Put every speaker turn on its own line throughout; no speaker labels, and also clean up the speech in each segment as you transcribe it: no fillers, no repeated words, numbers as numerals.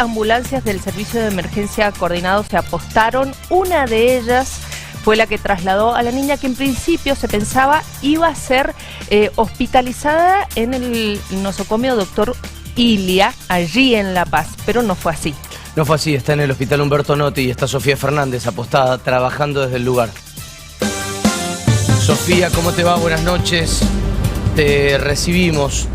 Ambulancias del servicio de emergencia coordinado se apostaron. Una de ellas fue la que trasladó a la niña, que en principio se pensaba iba a ser hospitalizada en el nosocomio Dr. Ilia, allí en La Paz, pero no fue así.
No fue así, está en el hospital Humberto Notti y está Sofía Fernández apostada, trabajando desde el lugar. Sofía, ¿cómo te va? Buenas noches, te recibimos.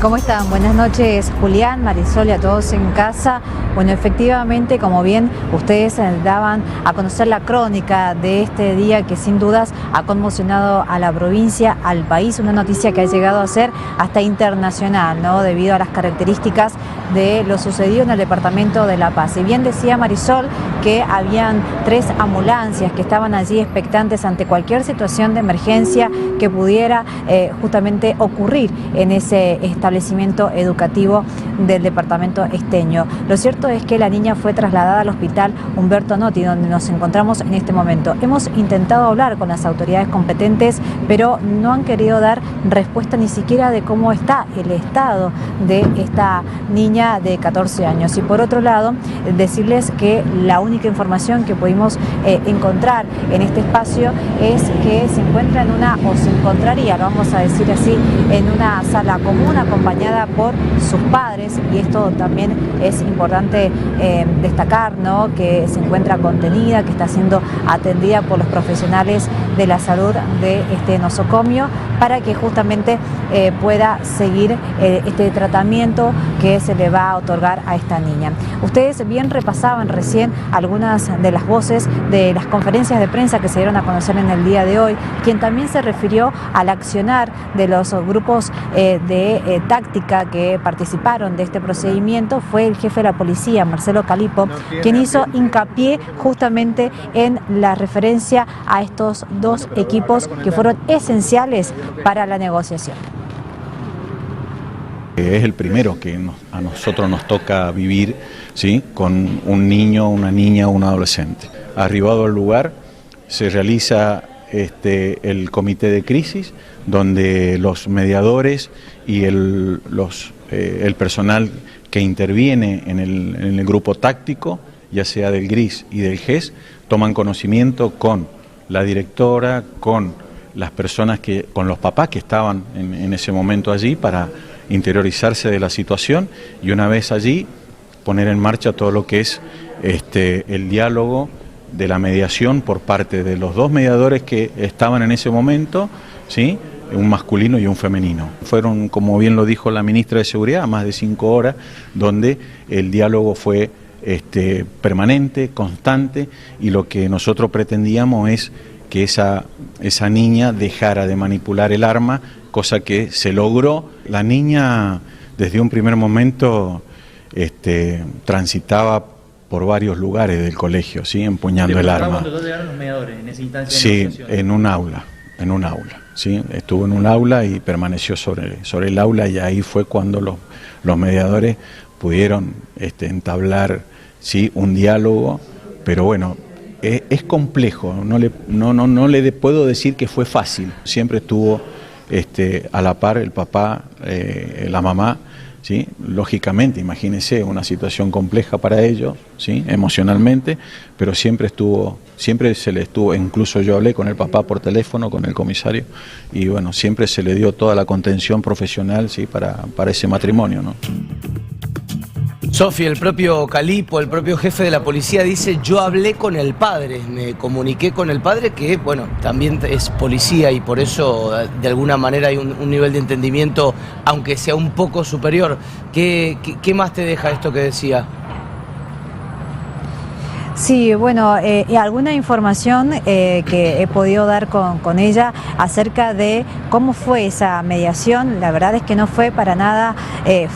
¿Cómo están? Buenas noches, Julián, Marisol y a todos en casa. Bueno, efectivamente, como bien ustedes daban a conocer la crónica de este día que sin dudas ha conmocionado a la provincia, al país, una noticia que ha llegado a ser hasta internacional, ¿no? Debido a las características de lo sucedido en el departamento de La Paz. Y bien decía Marisol que habían 3 ambulancias que estaban allí expectantes ante cualquier situación de emergencia que pudiera justamente ocurrir en ese establecimiento educativo del departamento esteño. Lo cierto es que la niña fue trasladada al hospital Humberto Notti, donde nos encontramos en este momento. Hemos intentado hablar con las autoridades competentes, pero no han querido dar respuesta ni siquiera de cómo está el estado de esta niña de 14 años. Y por otro lado, decirles que la única información que pudimos encontrar en este espacio es que se encuentra en una, o se encontraría, lo vamos a decir así, en una sala común acompañada por sus padres, y esto también es importante destacar, ¿no? Que se encuentra contenida, que está siendo atendida por los profesionales de la salud de este nosocomio para que justamente pueda seguir este tratamiento que se le va a otorgar a esta niña. Ustedes bien repasaban recién algunas de las voces de las conferencias de prensa que se dieron a conocer en el día de hoy. Quien también se refirió al accionar de los grupos de táctica que participaron de este procedimiento fue el jefe de la policía, Marcelo Calipo, quien hizo hincapié justamente en la referencia a estos 2 equipos que fueron esenciales para la negociación.
Es el primero que a nosotros nos toca vivir, ¿sí? Con un niño, una niña, un adolescente. Arribado al lugar, se realiza el comité de crisis, donde los mediadores y el personal que interviene en el grupo táctico, ya sea del GRIS y del GES, toman conocimiento con la directora, con las personas con los papás que estaban en ese momento allí para interiorizarse de la situación, y una vez allí poner en marcha todo lo que es el diálogo de la mediación por parte de los 2 mediadores que estaban en ese momento, ¿sí? Un masculino y un femenino. Fueron, como bien lo dijo la ministra de Seguridad, más de 5 horas, donde el diálogo fue permanente, constante, y lo que nosotros pretendíamos es que esa niña dejara de manipular el arma, cosa que se logró. La niña desde un primer momento transitaba por varios lugares del colegio, ¿sí? Empuñando el arma.
¿Cuándo llegaron los mediadores en esa instancia?
Sí, en un aula, ¿sí? Estuvo en un aula y permaneció sobre el aula, y ahí fue cuando los mediadores pudieron entablar, ¿sí? Un diálogo, pero bueno, es complejo, no le puedo decir que fue fácil. Siempre estuvo a la par el papá, la mamá, ¿sí? Lógicamente, imagínense, una situación compleja para ellos, ¿sí? Emocionalmente, pero siempre se le estuvo, incluso yo hablé con el papá por teléfono, con el comisario, y bueno, siempre se le dio toda la contención profesional, ¿sí? para ese matrimonio, ¿no?
Sofía, el propio Calipo, el propio jefe de la policía dice: yo hablé con el padre, me comuniqué con el padre, que bueno, también es policía, y por eso de alguna manera hay un nivel de entendimiento, aunque sea un poco superior. ¿Qué más te deja esto que decía?
Sí, bueno, alguna información que he podido dar con ella acerca de cómo fue esa mediación. La verdad es que no fue para nada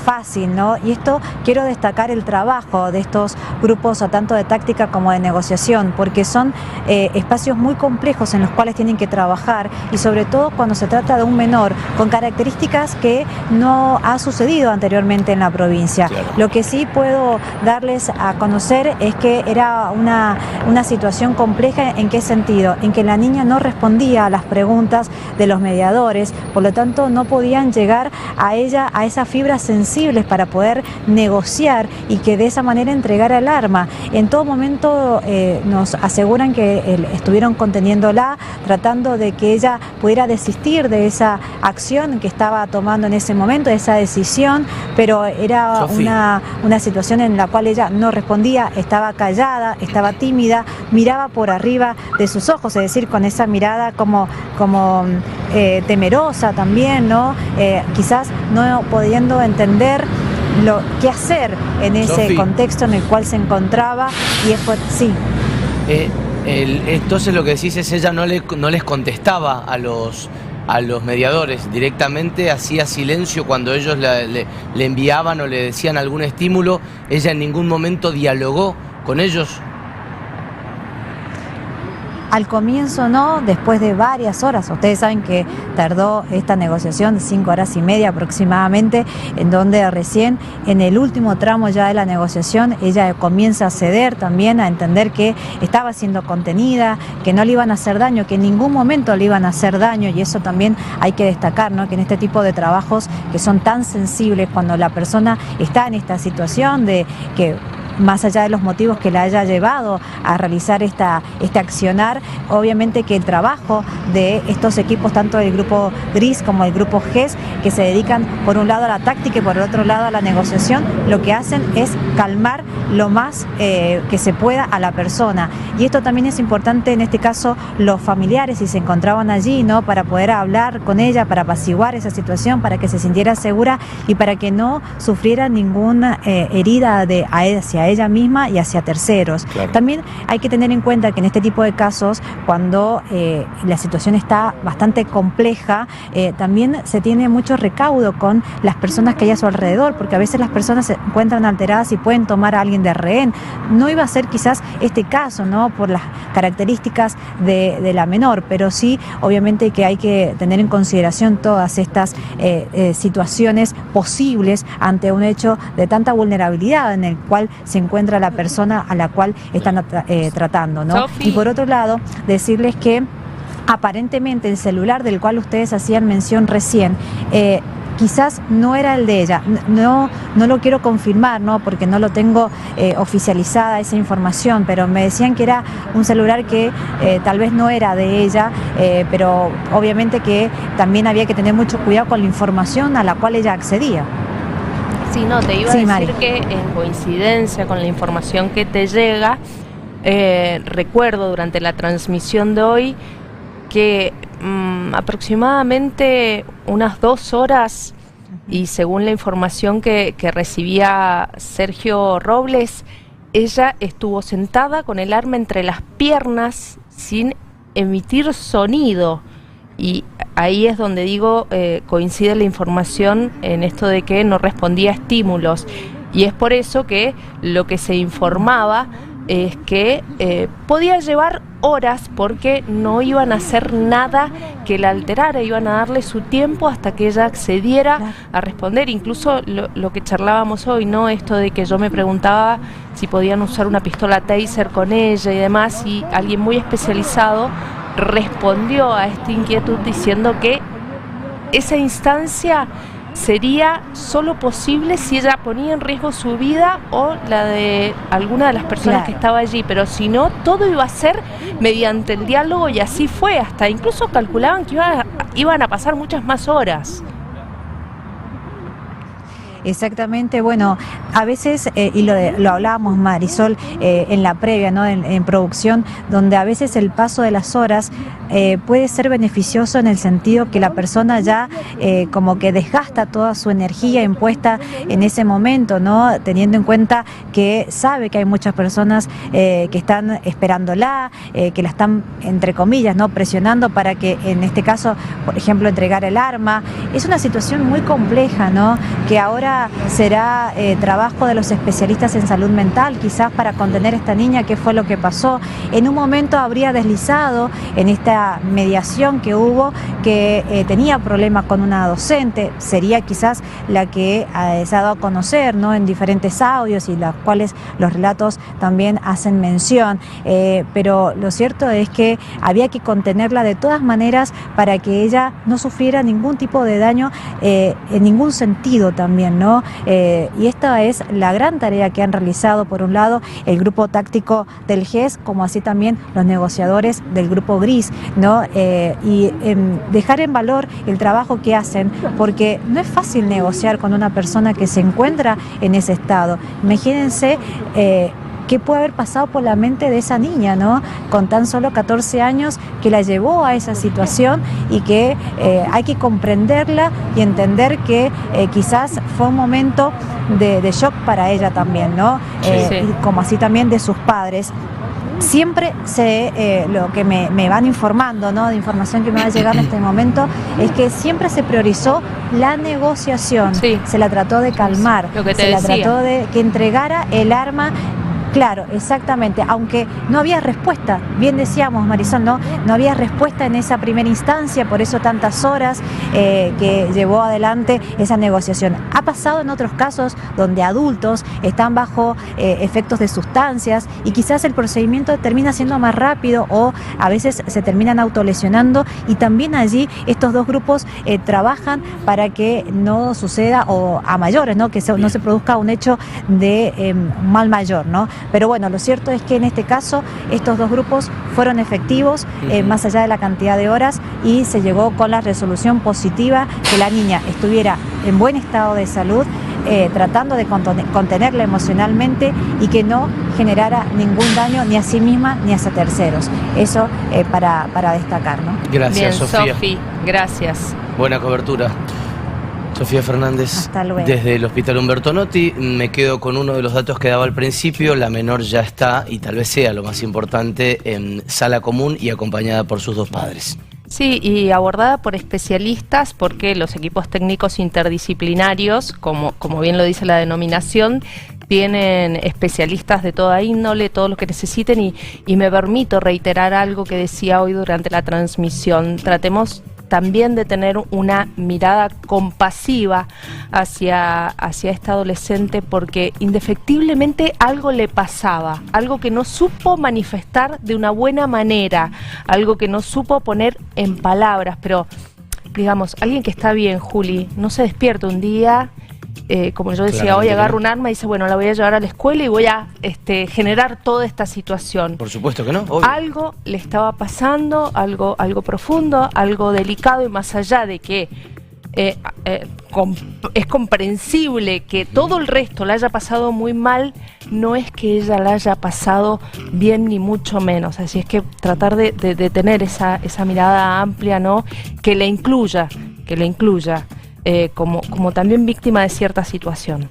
fácil, ¿no? Y esto quiero destacar el trabajo de estos grupos, tanto de táctica como de negociación, porque son espacios muy complejos en los cuales tienen que trabajar, y sobre todo cuando se trata de un menor con características que no ha sucedido anteriormente en la provincia. Claro. Lo que sí puedo darles a conocer es que era una situación compleja. ¿En qué sentido? En que la niña no respondía a las preguntas de los mediadores, por lo tanto no podían llegar a ella, a esas fibras sensibles para poder negociar y que de esa manera entregara el arma. En todo momento nos aseguran que estuvieron conteniéndola, tratando de que ella pudiera desistir de esa acción que estaba tomando en ese momento, de esa decisión, pero era una situación en la cual ella no respondía, estaba callada, estaba tímida, miraba por arriba de sus ojos, es decir, con esa mirada como temerosa también, ¿no? Quizás no pudiendo entender qué hacer en ese contexto en el cual se encontraba. Y después, sí.
Entonces lo que decís es, ella no les contestaba a los mediadores, directamente hacía silencio cuando ellos le enviaban o le decían algún estímulo. Ella en ningún momento dialogó con ellos.
Al comienzo no, después de varias horas. Ustedes saben que tardó esta negociación 5 horas y media aproximadamente, en donde recién en el último tramo ya de la negociación ella comienza a ceder también, a entender que estaba siendo contenida, que no le iban a hacer daño, que en ningún momento le iban a hacer daño, y eso también hay que destacar, ¿no? Que en este tipo de trabajos que son tan sensibles, cuando la persona está en esta situación de que, más allá de los motivos que la haya llevado a realizar este accionar, obviamente que el trabajo de estos equipos, tanto del grupo GRIS como el grupo GES, que se dedican por un lado a la táctica y por el otro lado a la negociación, lo que hacen es calmar lo más que se pueda a la persona. Y esto también es importante, en este caso, los familiares, si se encontraban allí, ¿no? Para poder hablar con ella, para apaciguar esa situación, para que se sintiera segura y para que no sufriera ninguna herida hacia ella misma y hacia terceros. Claro. También hay que tener en cuenta que en este tipo de casos, cuando la situación está bastante compleja, también se tiene mucho recaudo con las personas que hay a su alrededor, porque a veces las personas se encuentran alteradas y pueden tomar a alguien de rehén. No iba a ser quizás este caso, ¿no? Por las características de la menor, pero sí, obviamente que hay que tener en consideración todas estas situaciones posibles ante un hecho de tanta vulnerabilidad en el cual se encuentra la persona a la cual están tratando, ¿no? Y por otro lado, decirles que aparentemente el celular del cual ustedes hacían mención recién, quizás no era el de ella. No lo quiero confirmar, ¿no? Porque no lo tengo oficializada esa información, pero me decían que era un celular que tal vez no era de ella, pero obviamente que también había que tener mucho cuidado con la información a la cual ella accedía.
Sí, no, te iba a decir,
Mari,
que en coincidencia con la información que te llega, recuerdo durante la transmisión de hoy que aproximadamente unas 2 horas, y según la información que recibía Sergio Robles, ella estuvo sentada con el arma entre las piernas sin emitir sonido. Y ahí es donde digo, coincide la información en esto de que no respondía a estímulos. Y es por eso que lo que se informaba es que podía llevar horas, porque no iban a hacer nada que la alterara, iban a darle su tiempo hasta que ella accediera a responder. Incluso lo que charlábamos hoy, ¿no? Esto de que yo me preguntaba si podían usar una pistola taser con ella y demás, y alguien muy especializado respondió a esta inquietud diciendo que esa instancia sería solo posible si ella ponía en riesgo su vida o la de alguna de las personas que estaba allí, pero si no, todo iba a ser mediante el diálogo, y así fue. Hasta incluso calculaban que iban a pasar muchas más horas.
Exactamente, bueno, a veces, y lo hablábamos, Marisol, en la previa, ¿no? En producción, donde a veces el paso de las horas puede ser beneficioso en el sentido que la persona ya como que desgasta toda su energía impuesta en ese momento, ¿no? Teniendo en cuenta que sabe que hay muchas personas que están esperándola, que la están, entre comillas, ¿no? Presionando para que, en este caso, por ejemplo, entregar el arma. Es una situación muy compleja, ¿no? Que ahora ahora será trabajo de los especialistas en salud mental, quizás para contener a esta niña, qué fue lo que pasó. En un momento habría deslizado en esta mediación que hubo que tenía problemas con una docente, sería quizás la que se ha dado a conocer, ¿no?, en diferentes audios y las cuales los relatos también hacen mención, pero lo cierto es que había que contenerla de todas maneras para que ella no sufriera ningún tipo de daño en ningún sentido también, ¿no? Y esta es la gran tarea que han realizado, por un lado, el grupo táctico del GES, como así también los negociadores del grupo Gris, ¿no? Y dejar en valor el trabajo que hacen, porque no es fácil negociar con una persona que se encuentra en ese estado. Imagínense qué puede haber pasado por la mente de esa niña, ¿no?, con tan solo 14 años, que la llevó a esa situación, y que hay que comprenderla y entender que quizás fue un momento de shock para ella también, ¿no? Y como así también de sus padres. Siempre lo que me van informando, ¿no?, de información que me va a llegar en este momento, es que siempre se priorizó la negociación, se la trató de calmar, se la trató de que entregara el arma. Claro, exactamente, aunque no había respuesta, bien decíamos, Marisol, no había respuesta en esa primera instancia, por eso tantas horas que llevó adelante esa negociación. Ha pasado en otros casos donde adultos están bajo efectos de sustancias y quizás el procedimiento termina siendo más rápido, o a veces se terminan autolesionando, y también allí estos dos grupos trabajan para que no suceda, o a mayores, ¿no?, que no se produzca un hecho de mal mayor, ¿no? Pero bueno, lo cierto es que en este caso estos dos grupos fueron efectivos, más allá de la cantidad de horas, y se llegó con la resolución positiva que la niña estuviera en buen estado de salud, tratando de contenerla emocionalmente y que no generara ningún daño ni a sí misma ni hacia terceros. Eso para destacar, ¿no?
Gracias,
bien,
Sofía.
Sofi, gracias.
Buena cobertura. Sofía Fernández,
hasta luego.
Desde el Hospital Humberto Notti. Me quedo con uno de los datos que daba al principio. La menor ya está, y tal vez sea lo más importante, en sala común y acompañada por sus dos padres.
Sí, y abordada por especialistas, porque los equipos técnicos interdisciplinarios, como bien lo dice la denominación, tienen especialistas de toda índole, todo lo que necesiten, y me permito reiterar algo que decía hoy durante la transmisión. Tratemos también de tener una mirada compasiva hacia esta adolescente, porque indefectiblemente algo le pasaba, algo que no supo manifestar de una buena manera, algo que no supo poner en palabras. Pero, digamos, alguien que está bien, Juli, no se despierta un día, como yo decía hoy, agarra un arma y dice, bueno, la voy a llevar a la escuela y voy a generar toda esta situación.
Por supuesto que no, obvio.
Algo le estaba pasando, algo profundo, algo delicado, y más allá de que es comprensible que todo el resto la haya pasado muy mal, no es que ella la haya pasado bien, ni mucho menos. Así es que tratar de tener esa mirada amplia, ¿no?, que le incluya como también víctima de cierta situación.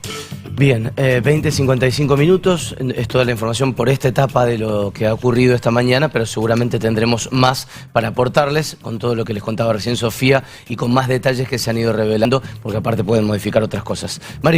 Bien, 20:55 minutos, es toda la información por esta etapa de lo que ha ocurrido esta mañana, pero seguramente tendremos más para aportarles con todo lo que les contaba recién Sofía y con más detalles que se han ido revelando, porque aparte pueden modificar otras cosas. Mari